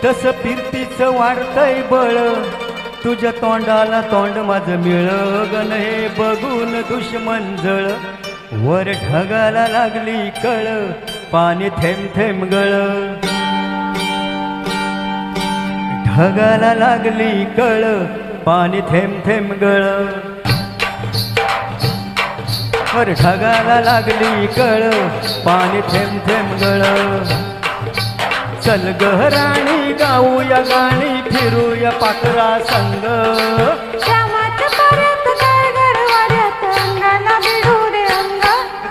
तस फिरतीच वाढतय बळ तुझ्या तोंडाला तोंड माझं मिळगन हे बघून दुश्मन जळ वर ढगाला लागली कळ पाणी थेंब थेंब गळ ढगाला लागली कळ पाणी थेंब थेंब गळ वर ढगाला लागली कळ पाणी थेंब थेंब गळ चल ग राणी गाऊया गाणी फिरूया पाकरा संग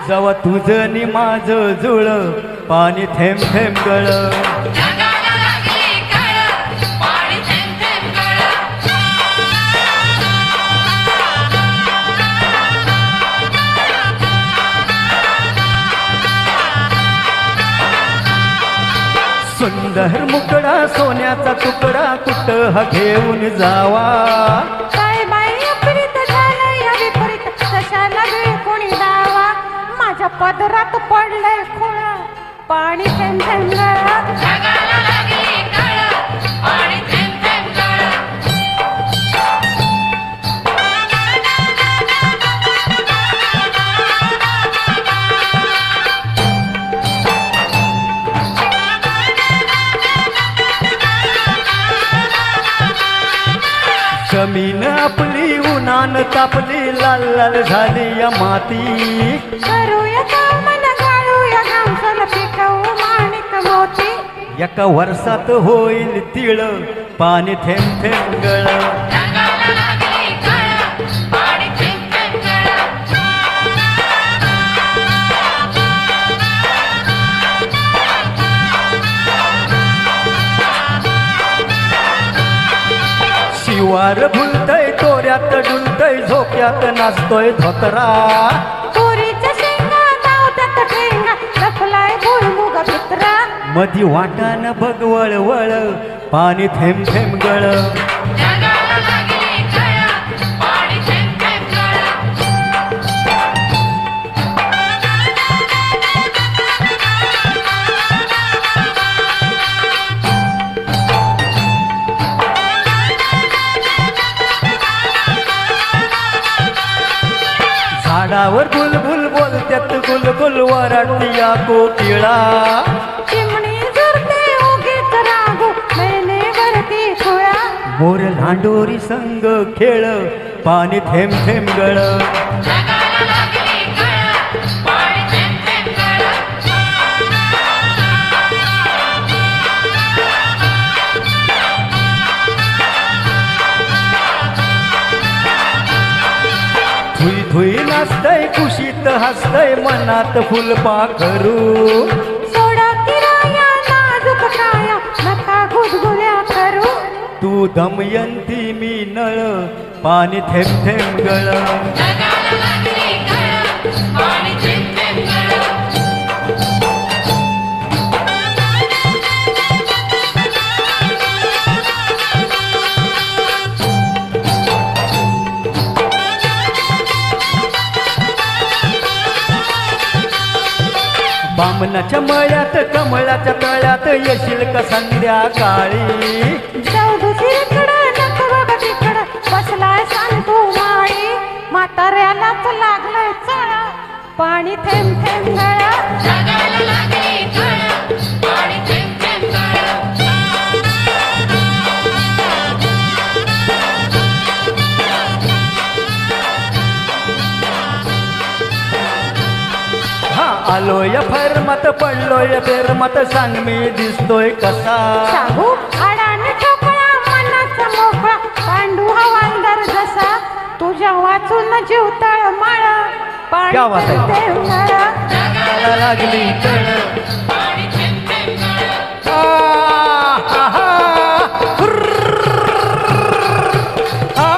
जवा तुझं नि माझं जुळ पाणी थेंब थेंब गळ सुंदर मुकडा सोन्याचा तुकडा कुठ हा घेऊन जावा काय बाई अपरित झालं या विपरीत कशाला वेळ कोणी दावा माझ्या पदरात पडलंय खोळा पाणी थेंब थेंब गळा ढगाला लागली कळ पाणी थेंब थेंब गळा जमीन आपली उन्हान तापली लाल लाल झाली या माती करूया कामन गाळूया गावसल पिकवू माणिक मोती एका वर्षात होईल तिळ पाणी थेंब थेंब गळ ढगाला लागली कळ पाणी थेंब थेंब गळा शिवार भुलतय तोऱ्यात डुलतय झोक्यात नाचतोय धोतरा तुरीच्या शेंगा दावत्यात ठेंगा लखलाय भुईमुग भित्रा मधी वाटान बघवळ वळ पाणी थेंब थेंब गळ ढगाला लागली कळ पाणी थेंब थेंब गळा झाडावर बुलबुल बोलत्यात गुलगुल वराडतीया कोकिळा चिमणी झुरते उगीच रागू मैने वरती खुळा मोर लांडोरी संग खेळ पाणी थेंब थेंब गळ ढगाला लागली कळ पाणी थेंब थेंब गळा थुई थुई नाचतय कुशीत हसतय मनात फुलपाखरू सोडा किराया नाजूक काया नका गुदगुल्या करू तू दमयंती मी नळ पाणी थेंब थेंब गळ ढगाला लागली कळ पाणी थेंब थेंब गळा बामणाच्या मळ्यात कमळाच्या तळ्यात येशील का संध्याकाळी चौदुशीकडं नको बघ तिकडं बसलाय सांतू माळी म्हाताऱ्यालाच लागलंय चळा पाणी थेंब थेंब गळा ढगाला लागली कळ पाणी थेंब थेंब गळा हा आलोय फरमत पडलोय बेरमत सांग मी दिसतोय कसा सांगू आडाने ठोकळा मनाचा मोकळा पांडू हवालदार जसा तुझ्या वाचून जीव तळमळ पाणी क्या बात आहे. थेंब थेंब गळा ढगाला लागली कळ पाणी थेंब थेंब गळा आहा, हुर्र, आ,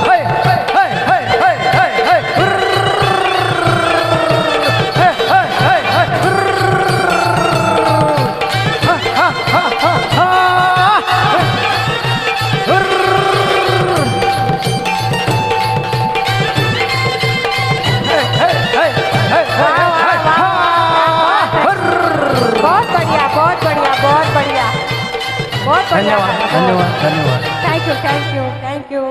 है, है, है, है, है, है, हुर्र, है, है, है, है, हुर्र, हा, हा, हा, हा, हा, हुर्र, है, है, है, है, है, है, हा, हुर्र. बहुत बढ़िया बहुत बढ़िया बहुत बढ़िया बहुत बढ़िया धन्यवाद धन्यवाद धन्यवाद थँक्यू थँक्यू थँक्यू